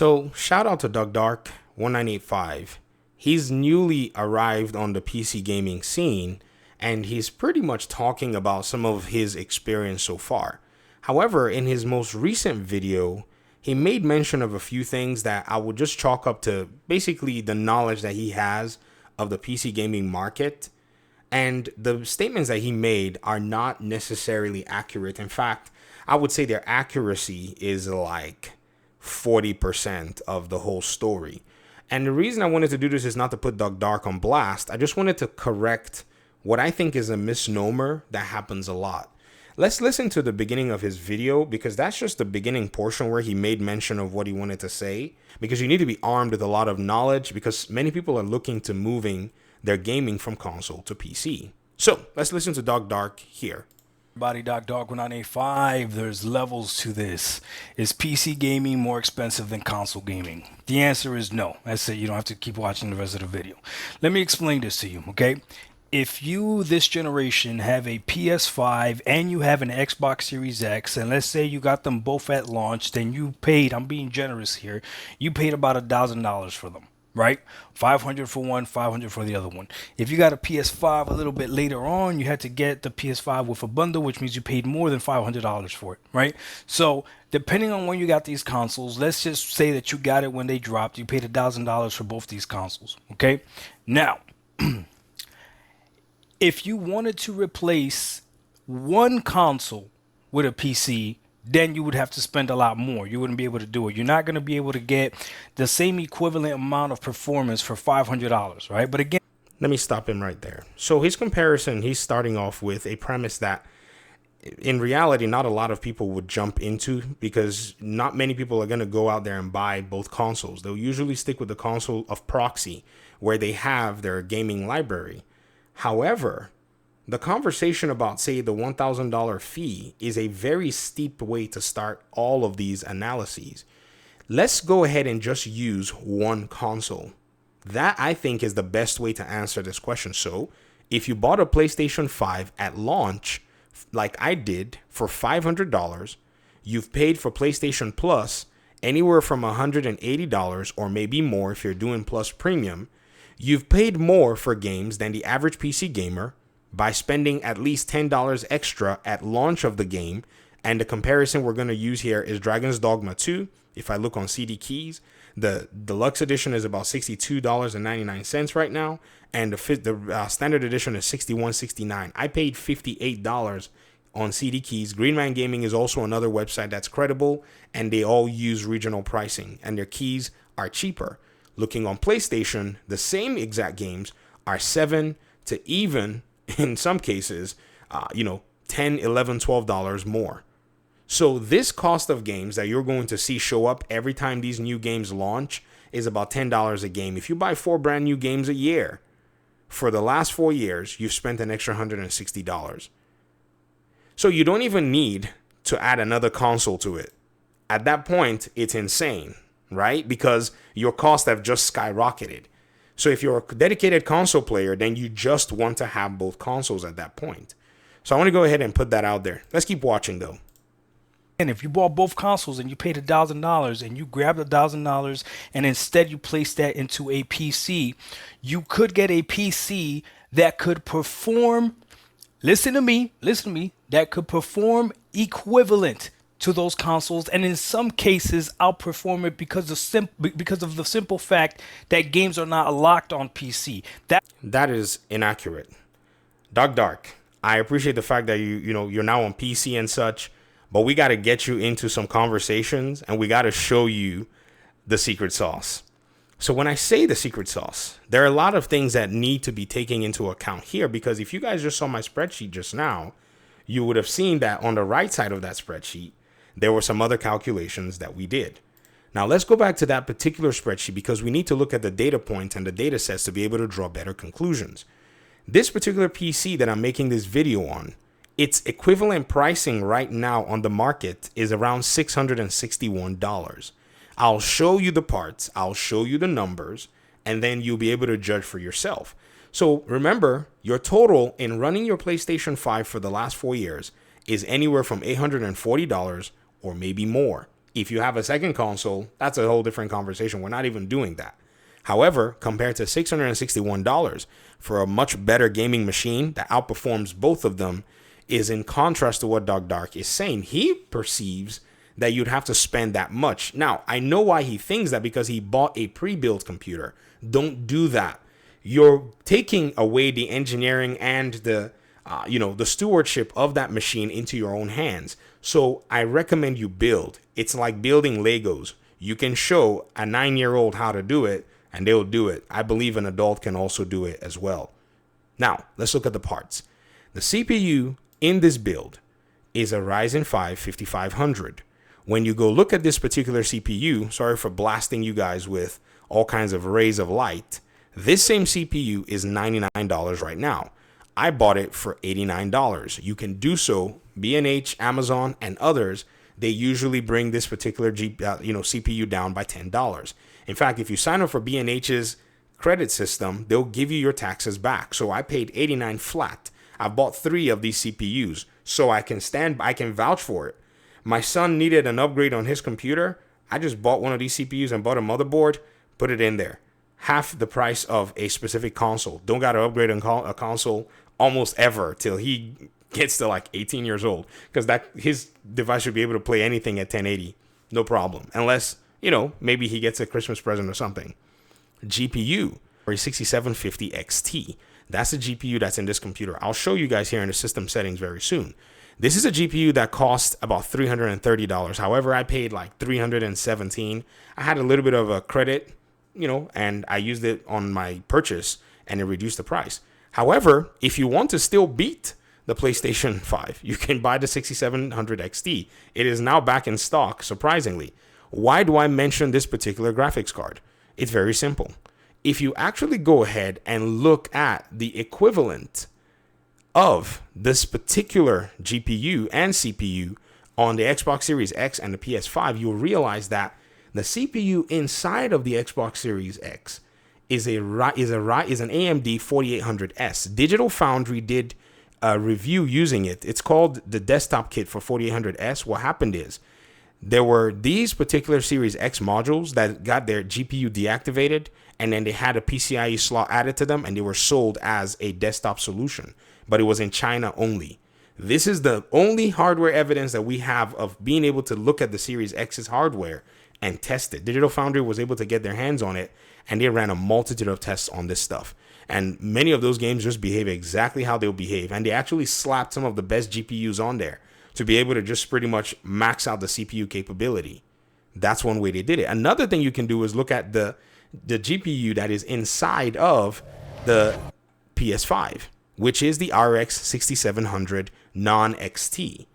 So shout out to Doug Dark 1985. He's newly arrived on the PC gaming scene, and he's pretty much talking about some of his experience so far. However, in his most recent video, he made mention of a few things that I would just chalk up to basically the knowledge that he has of the PC gaming market. And the statements that he made are not necessarily accurate. In fact, I would say their accuracy is like 40% of the whole story. And the reason I wanted to do this is not to put Doug Dark on blast. I just wanted to correct what I think is a misnomer that happens a lot. Let's listen to the beginning of his video, because that's just the beginning portion where he made mention of what he wanted to say, because you need to be armed with a lot of knowledge, because many people are looking to moving their gaming from console to PC. So let's listen to Doug Dark here. Everybody, Doc Dark 1985. There's levels to this. Is PC gaming more expensive than console gaming? The answer is no. That's it. You don't have to keep watching the rest of the video. Let me explain this to you, okay? If you, this generation, have a PS5 and you have an Xbox Series X, and let's say you got them both at launch, then you paid, I'm being generous here, you paid about $1,000 for them. Right? 500 for one, 500 for the other one. If you got a PS5 a little bit later on, you had to get the PS5 with a bundle, which means you paid more than $500 for it, right? So depending on when you got these consoles, let's just say that you got it when they dropped. You paid $1,000 for both these consoles, okay? Now, if you wanted to replace one console with a PC, then you would have to spend a lot more. You wouldn't be able to do it. You're not going to be able to get the same equivalent amount of performance for $500, right? But again, let me stop him right there. So his comparison, he's starting off with a premise that in reality, not a lot of people would jump into, because not many people are going to go out there and buy both consoles. They'll usually stick with the console of proxy, where they have their gaming library. However, the conversation about, say, the $1,000 fee is a very steep way to start all of these analyses. Let's go ahead and just use one console. That, I think, is the best way to answer this question. So if you bought a PlayStation 5 at launch, like I did, for $500, you've paid for PlayStation Plus anywhere from $180 or maybe more if you're doing Plus Premium. You've paid more for games than the average PC gamer by spending at least $10 extra at launch of the game. And the comparison we're going to use here is Dragon's Dogma 2. If I look on CD Keys, the deluxe edition is about $62.99 right now, and the standard edition is $61.69. I paid $58 on CD Keys. Greenman Gaming is also another website that's credible, and they all use regional pricing, and their keys are cheaper. Looking on PlayStation, the same exact games are $7 to even, in some cases, $10, $11, $12 more. So this cost of games that you're going to see show up every time these new games launch is about $10 a game. If you buy 4 brand new games a year, for the last 4 years, you've spent an extra $160. So you don't even need to add another console to it. At that point, it's insane, right? Because your costs have just skyrocketed. So if you're a dedicated console player, then you just want to have both consoles at that point. So I want to go ahead and put that out there. Let's keep watching, though. and if you bought both consoles and you paid $1,000 and you grabbed $1,000 and instead you placed that into a PC, you could get a PC that could perform, listen to me, that could perform equivalent to those consoles, and in some cases outperform it because of the simple fact that games are not locked on PC. That is inaccurate. Doug Dark, I appreciate the fact that you're now on PC and such, but we got to get you into some conversations and we got to show you the secret sauce. So when I say the secret sauce, there are a lot of things that need to be taken into account here, because if you guys just saw my spreadsheet just now, you would have seen that on the right side of that spreadsheet, there were some other calculations that we did. Now let's go back to that particular spreadsheet, because we need to look at the data points and the data sets to be able to draw better conclusions. This particular PC that I'm making this video on, its equivalent pricing right now on the market is around $661. I'll show you the parts, I'll show you the numbers, and then you'll be able to judge for yourself. So remember, your total in running your PlayStation 5 for the last 4 years is anywhere from $840 or maybe more. If you have a second console, that's a whole different conversation. We're not even doing that. However, compared to $661 for a much better gaming machine that outperforms both of them, is in contrast to what Doc Dark is saying. He perceives that you'd have to spend that much. Now, I know why he thinks that, because he bought a pre-built computer. Don't do that. You're taking away the engineering and the stewardship of that machine into your own hands. So I recommend you build. It's like building Legos. You can show a 9-year-old how to do it, and they'll do it. I believe an adult can also do it as well. Now, let's look at the parts. The CPU in this build is a Ryzen 5 5500. When you go look at this particular CPU, sorry for blasting you guys with all kinds of rays of light, this same CPU is $99 right now. I bought it for $89. You can do so. B&H, Amazon, and others, they usually bring this particular CPU down by $10. In fact, if you sign up for B&H's credit system, they'll give you your taxes back. So I paid $89 flat. I bought 3 of these CPUs, so I can vouch for it. My son needed an upgrade on his computer. I just bought one of these CPUs and bought a motherboard, put it in there. Half the price of a specific console. Don't got to upgrade a console almost ever till he gets to like 18 years old, because his device should be able to play anything at 1080, no problem, unless maybe he gets a Christmas present or something. GPU or a 6750 XT. That's the GPU that's in this computer. I'll show you guys here in the system settings very soon. This is a GPU that cost about $330. However, I paid like $317. I had a little bit of a credit, and I used it on my purchase, and it reduced the price. However, if you want to still beat the PlayStation 5, you can buy the 6700 XT. It is now back in stock, surprisingly. Why do I mention this particular graphics card? It's very simple. If you actually go ahead and look at the equivalent of this particular GPU and CPU on the Xbox Series X and the PS5, you'll realize that the CPU inside of the Xbox Series X is an AMD 4800S. Digital Foundry did a review using it. It's called the desktop kit for 4800S. What happened is there were these particular Series X modules that got their GPU deactivated, and then they had a PCIe slot added to them, and they were sold as a desktop solution, but it was in China only. This is the only hardware evidence that we have of being able to look at the Series X's hardware and test it. Digital Foundry was able to get their hands on it, and they ran a multitude of tests on this stuff. And many of those games just behave exactly how they'll behave. And they actually slapped some of the best GPUs on there to be able to just pretty much max out the CPU capability. That's one way they did it. Another thing you can do is look at the GPU that is inside of the PS5, which is the RX 6700 non-XT.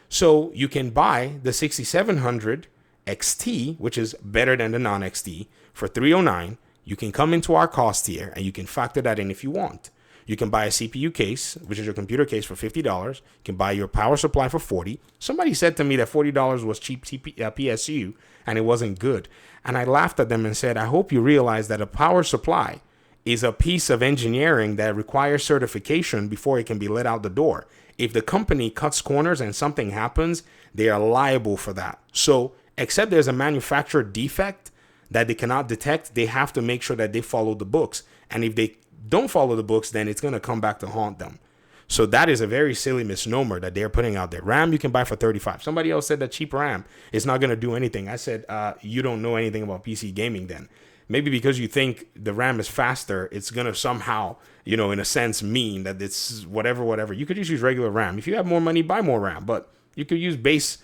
So you can buy the 6700 XT, which is better than the non-XT, for $309. You can come into our cost tier and you can factor that in if you want. You can buy a CPU case, which is your computer case, for $50. You can buy your power supply for $40. Somebody said to me that $40 was cheap PSU and it wasn't good. And I laughed at them and said, I hope you realize that a power supply is a piece of engineering that requires certification before it can be let out the door. If the company cuts corners and something happens, they are liable for that. So, except there's a manufacturer defect that they cannot detect, they have to make sure that they follow the books. And if they don't follow the books, then it's going to come back to haunt them. So that is a very silly misnomer that they're putting out there. RAM you can buy for $35. Somebody else said that cheap RAM is not going to do anything. I said, you don't know anything about PC gaming then. Maybe because you think the RAM is faster, it's going to somehow, in a sense, mean that it's whatever. You could just use regular RAM. If you have more money, buy more RAM. But you could use base,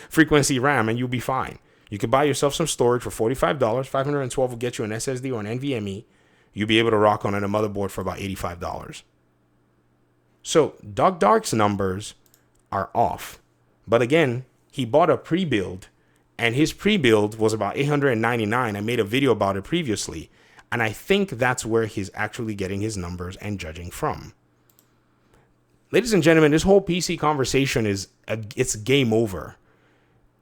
frequency RAM and you'll be fine. You could buy yourself some storage for $45. $512 will get you an SSD or an NVMe. You'll be able to rock on a motherboard for about $85. So Doc Dark's numbers are off. But again, he bought a pre-build, and his pre-build was about $899. I made a video about it previously, and I think that's where he's actually getting his numbers and judging from. Ladies and gentlemen, this whole PC conversation it's game over.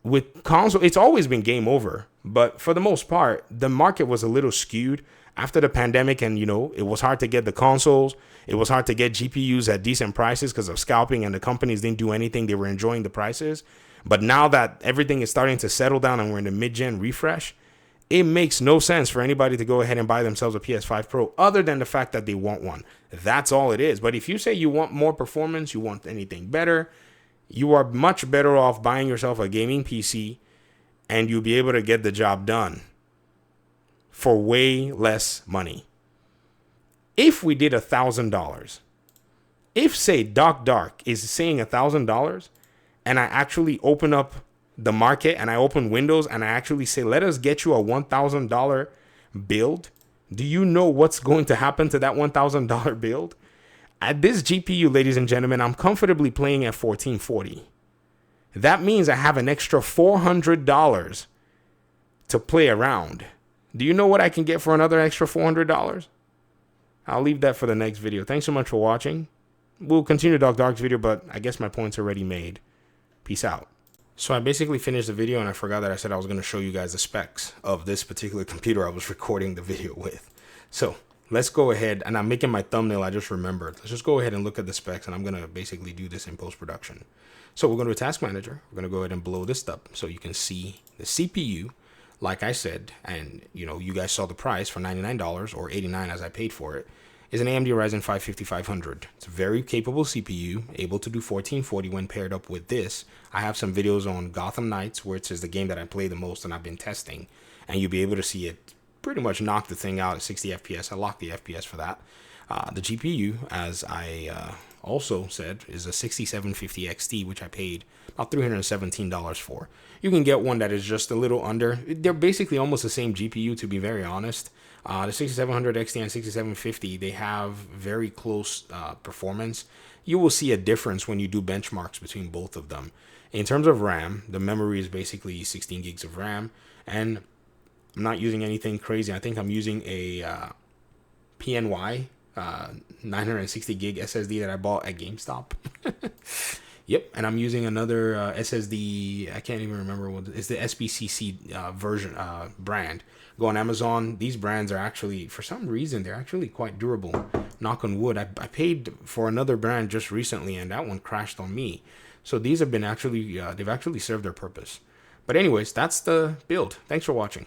With console, it's always been game over, but for the most part, the market was a little skewed after the pandemic, and it was hard to get the consoles. It was hard to get GPUs at decent prices because of scalping, and the companies didn't do anything. They were enjoying the prices. But now that everything is starting to settle down and we're in the mid-gen refresh, it makes no sense for anybody to go ahead and buy themselves a PS5 Pro other than the fact that they want one. That's all it is. But if you say you want more performance, you want anything better, you are much better off buying yourself a gaming PC and you'll be able to get the job done for way less money. If we did $1,000, if say Doc Dark is saying $1,000 and I actually open up the market and I open Windows and I actually say, let us get you a $1,000 build, do you know what's going to happen to that $1,000 build? At this GPU, ladies and gentlemen, I'm comfortably playing at 1440. That means I have an extra $400 to play around. Do you know what I can get for another extra $400? I'll leave that for the next video. Thanks so much for watching. We'll continue Doc Dark's video, but I guess my point's already made. Peace out. So I basically finished the video and I forgot that I said I was going to show you guys the specs of this particular computer I was recording the video with. So let's go ahead, and I'm making my thumbnail, I just remembered. Let's just go ahead and look at the specs, and I'm going to basically do this in post-production. So we're going to a task manager. We're going to go ahead and blow this up so you can see the CPU, like I said, and you guys saw the price for $99 or $89 as I paid for it, is an AMD Ryzen 5 5500. It's a very capable CPU, able to do 1440 when paired up with this. I have some videos on Gotham Knights, which is the game that I play the most and I've been testing, and you'll be able to see it pretty much knock the thing out at 60 FPS. I locked the FPS for that. The GPU, as I also said, is a 6750 XT, which I paid about $317 for. You can get one that is just a little under. They're basically almost the same GPU, to be very honest. The 6700 XT and 6750, they have very close performance. You will see a difference when you do benchmarks between both of them. In terms of RAM, the memory is basically 16 gigs of RAM, and I'm not using anything crazy. I think I'm using a PNY 960 gig SSD that I bought at GameStop. Yep, and I'm using another SSD. I can't even remember what it's the SBCC version brand. Go on Amazon. These brands are actually, for some reason, they're actually quite durable. Knock on wood. I paid for another brand just recently, and that one crashed on me. So these have been actually they've actually served their purpose. But anyways, that's the build. Thanks for watching.